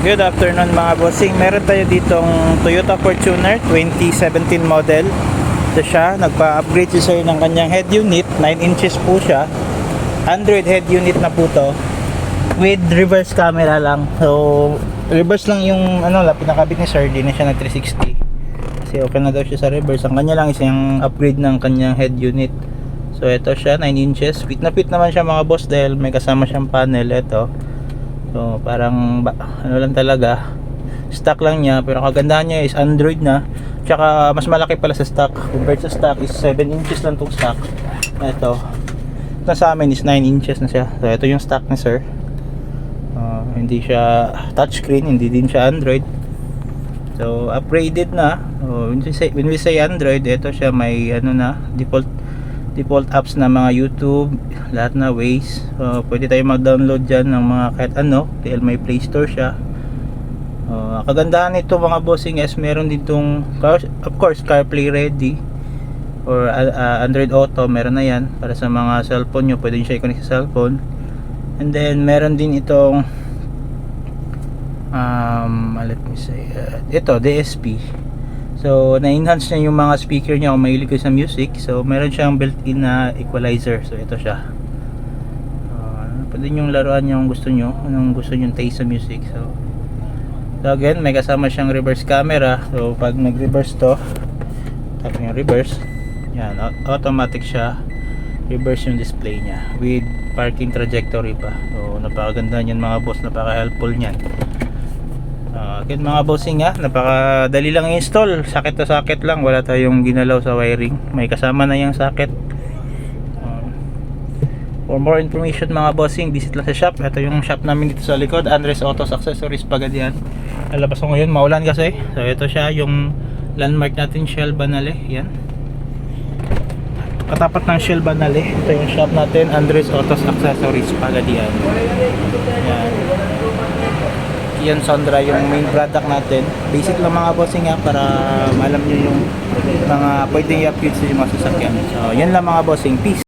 Good afternoon mga bossing. Meron tayo ditong Toyota Fortuner 2017 model. Ito siya, nagpa-upgrade si sir ng kanyang head unit. 9 inches po siya. Android head unit na po to. With reverse camera lang. So, reverse lang yung pinakabit ni sir. Di na siya nag 360. Kasi okay na daw siya sa reverse. Ang kanya lang is yung upgrade ng kanyang head unit. So, ito siya, 9 inches. Fit na fit naman siya mga boss dahil may kasama siyang panel. Ito. So parang lang talaga, stock lang niya, pero kagandahan niya is Android na, tsaka mas malaki pala sa stock. Compared sa stock is 7 inches lang tong stock. Ito na sa amin is 9 inches na siya. So ito yung stock ni sir. Hindi siya touchscreen, hindi din siya Android. So upgraded na. When we say Android, ito siya may default apps na mga YouTube, lahat na Waze. Pwede tayo mag-download dyan ng mga kahit ano, dahil may Play Store siya. Kagandahan nito mga bossing is meron ditong, of course, CarPlay ready or Android Auto, meron na yan para sa mga cellphone nyo, pwede nyo siya i-connect sa cellphone. And then meron din itong let me say, ito DSP. So, na-enhance niya yung mga speaker niya kung mahilig kayo sa music. So, meron siyang built-in na equalizer. So, ito siya. Pwede nyo laruan yung gusto nyo. Anong gusto nyo taste sa music. So, again, may kasama siyang reverse camera. So, pag nag-reverse to, tapos yung reverse, yan, automatic siya. Reverse yung display niya. With parking trajectory pa. So, napakaganda niyan mga boss. Napaka-helpful niyan. Again mga bossing napakadali lang i-install, sakit na sakit lang, wala tayong ginalaw sa wiring, may kasama na yung socket. For more information mga bossing, visit lang sa shop. Ito yung shop namin dito sa likod, Andres Autos Accessories Pagadian. Lalabas ko ngayon, maulan kasi. So ito siya, yung landmark natin, Shell Banale. Yan, katapat ng Shell Banale, ito yung shop natin, Andres Autos Accessories Pagadian. Yan, yan Sondra yung main product natin. Basic lang mga bossing para malam nyo yung mga pwedeng i-upgrade sa mga sasakyan. So yan lang mga bossing, peace.